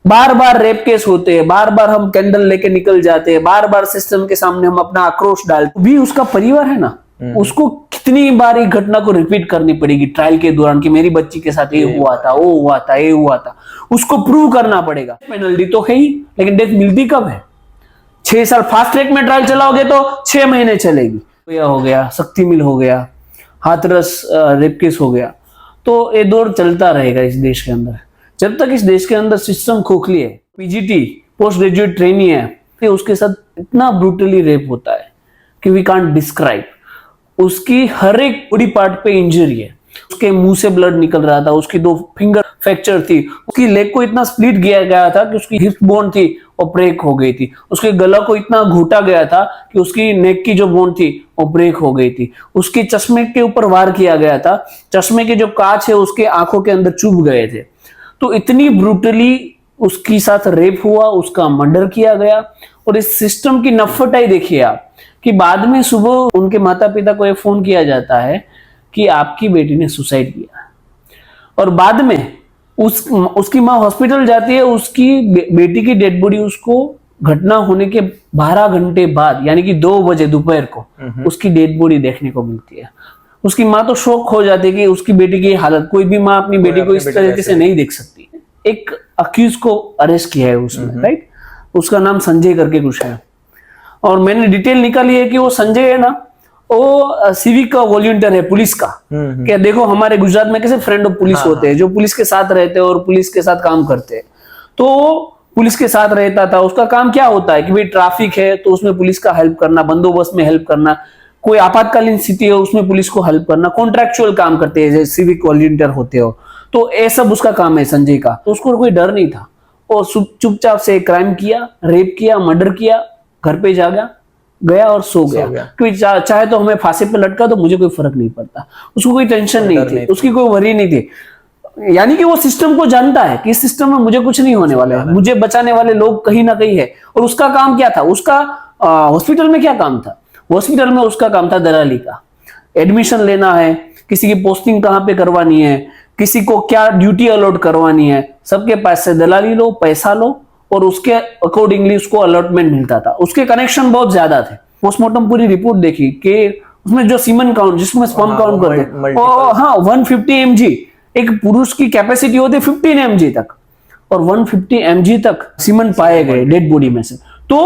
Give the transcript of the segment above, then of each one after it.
बार बार rape case होते हैं, बार बार हम कैंडल लेके निकल जाते हैं, बार बार सिस्टम के सामने हम अपना आक्रोश डालते भी। उसका परिवार है ना, उसको कितनी बार एक घटना को रिपीट करनी पड़ेगी ट्रायल के दौरान कि मेरी बच्ची के साथ ये हुआ था, वो हुआ था, ये हुआ था, उसको प्रूव करना पड़ेगा। पेनल्टी तो है ही, लेकिन डेथ मिलती कब है? 6 साल फास्ट ट्रैक में ट्रायल चलाओगे तो 6 महीने चलेगी। हो गया, शक्ति मिल हो गया, हाथरस रेप केस हो गया, तो ये दौर चलता रहेगा इस देश के अंदर जब तक इस देश के अंदर सिस्टम खोखली है। पीजीटी पोस्ट ग्रेजुएट ट्रेनी है, फिर उसके साथ इतना ब्रूटली रेप होता है कि वी कांट डिस्क्राइब। उसकी हर एक बॉडी पार्ट पे इंजरी है, उसके मुंह से ब्लड निकल रहा था, उसकी 2 फिंगर फ्रैक्चर थी, उसकी लेग को इतना स्प्लिट किया गया था कि उसकी हिप बोन थी वो ब्रेक हो गई थी, उसके गला को इतना घोटा गया था कि उसकी नेक की जो बोन थी वो ब्रेक हो गई थी, उसके चश्मे के ऊपर वार किया गया था, चश्मे के जो कांच है उसके आंखों के अंदर चुभ गए थे। तो इतनी ब्रूटली उसके साथ रेप हुआ, उसका मर्डर किया गया। और इस सिस्टम की नफरताई देखिए आप कि बाद में सुबह उनके माता पिता को एक फोन किया जाता है कि आपकी बेटी ने सुसाइड किया, और बाद में उसकी माँ हॉस्पिटल जाती है, उसकी बेटी की डेड बॉडी उसको घटना होने के 12 घंटे बाद यानी कि 2 बजे दोपहर को उसकी डेड बॉडी देखने को मिलती है। उसकी माँ तो शौक हो जाती है कि उसकी बेटी की हालत, कोई भी माँ अपनी बेटी को इस तरीके से नहीं देख सकती। एक अक्यूज को अरेस्ट किया है उसमें, राइट, उसका नाम संजय करके कुछ है, और मैंने डिटेल निकाली है कि वो संजय है ना, वो सिविक का वॉलंटियर है पुलिस का। क्या देखो हमारे गुजरात में कैसे फ्रेंड ऑफ पुलिस होते हैं, जो पुलिस के साथ रहते हैं और पुलिस के साथ काम करते हैं। तो पुलिस के साथ रहता था, उसका काम क्या होता है कि भाई ट्रैफिक है तो उसमें पुलिस का हेल्प करना, बंदोबस्त में हेल्प करना, कोई आपातकालीन स्थिति है उसमें पुलिस को हेल्प करना, कॉन्ट्रैक्चुअल काम करते हैं, सिविक वॉलंटियर होते हो, तो ये सब उसका काम है संजय का। तो उसको कोई डर नहीं था, वो चुपचाप से क्राइम किया, रेप किया, मर्डर किया, घर पे जा गया और सो गया। क्योंकि चाहे तो हमें फांसी पे लटका तो मुझे कोई फर्क नहीं पड़ता, उसको कोई टेंशन नहीं थी, उसकी कोई वरी नहीं थी। यानी कि वो सिस्टम को जानता है कि इस सिस्टम में मुझे कुछ नहीं होने वाला है, मुझे बचाने वाले लोग कहीं ना कहीं है। और उसका काम क्या था, उसका हॉस्पिटल में क्या काम था? हॉस्पिटल में उसका काम था दलाली का, एडमिशन लेना है, किसी की पोस्टिंग कहाँ पे करवानी है, किसी को क्या ड्यूटी अलॉट करवानी है, सबके पास से दलाली लो, पैसा लो, और उसके अकॉर्डिंगली उसको अलॉटमेंट मिलता था। उसके कनेक्शन बहुत ज्यादा थे। पोस्टमार्टम पूरी रिपोर्ट देखी कि उसमें जो सीमन काउंट, जिसमें स्पर्म काउंट करते हैं, 150 mg, एक पुरुष की कैपेसिटी होती है 15 mg तक, और 150 mg तक सीमन पाए गए डेड बॉडी में से। तो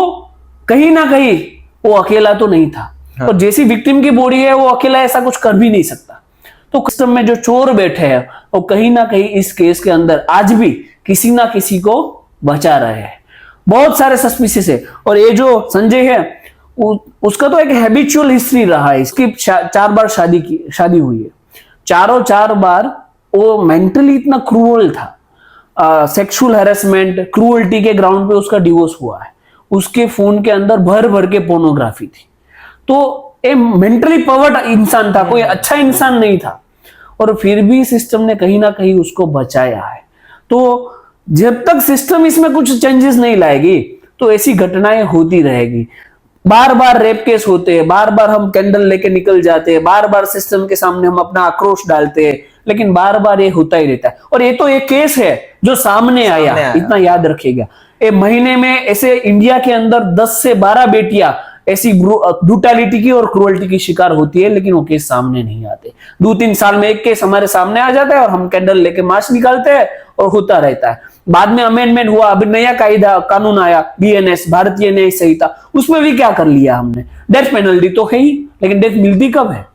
कहीं ना कहीं वो अकेला तो नहीं था, और जैसी विक्टिम की बॉडी है वो अकेला ऐसा कुछ कर भी नहीं सकता। तो सिस्टम में जो चोर बैठे हैं वो कहीं ना कहीं इस केस के अंदर आज भी किसी ना किसी को बचा रहे हैं। बहुत सारे सस्पिशियस है। और ये जो संजय है उसका तो एक हैबिचुअल हिस्ट्री रहा है, इसकी 4 बार शादी हुई है, चारों 4 बार वो मेंटली इतना क्रूअल था, सेक्सुअल हैरेसमेंट, क्रूअल्टी के ग्राउंड पे उसका डिवोर्स हुआ है। उसके फोन के अंदर भर भर के पोर्नोग्राफी थी। तो एक मेंटली पर्वर्ट इंसान था, कोई अच्छा इंसान नहीं था, और फिर भी सिस्टम ने कहीं ना कहीं उसको बचाया है। तो जब तक सिस्टम इसमें कुछ चेंजेस नहीं लाएगी तो ऐसी घटनाएं होती रहेगी। बार बार रेप केस होते हैं, बार बार हम कैंडल लेके निकल जाते हैं, बार बार सिस्टम के सामने हम अपना आक्रोश डालते हैं, लेकिन बार बार ये होता ही रहता है। और ये तो एक केस है जो सामने आया, इतना याद रखिएगा। एक महीने में ऐसे इंडिया के अंदर 10 से 12 बेटियां ऐसी ब्रूटैलिटी की और क्रूअल्टी की शिकार होती है, लेकिन वो केस सामने नहीं आते। 2-3 साल में एक केस हमारे सामने आ जाता है और हम कैंडल लेके मार्च निकालते हैं और होता रहता है। बाद में अमेंडमेंट हुआ, अभी नया कानून आया, BNS, भारतीय न्याय संहिता, उसमें भी क्या कर लिया हमने, डेथ पेनल्टी तो है ही, लेकिन डेथ मिलती कब है?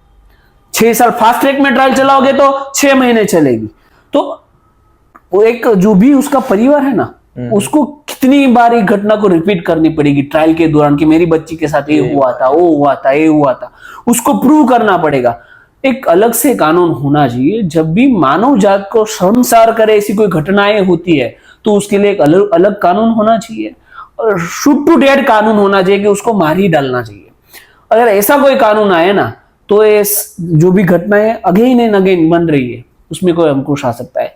6 साल फास्ट ट्रैक में ट्रायल चलाओगे तो 6 महीने चलेगी। तो वो एक जो भी उसका परिवार है ना, उसको कितनी बार एक घटना को रिपीट करनी पड़ेगी ट्रायल के दौरान कि मेरी बच्ची के साथ ये हुआ था, वो हुआ था, ये हुआ था, उसको प्रूव करना पड़ेगा। एक अलग से कानून होना चाहिए, जब भी मानव जात को शर्मसार करे ऐसी कोई घटनाएं होती है तो उसके लिए एक अलग कानून होना चाहिए, और शूट टू डेथ कानून होना चाहिए कि उसको मार ही डालना चाहिए। अगर ऐसा कोई कानून आए ना तो जो भी घटनाएं अगेन एंड अगेन बन रही है उसमें कोई अंकुश आ सकता है।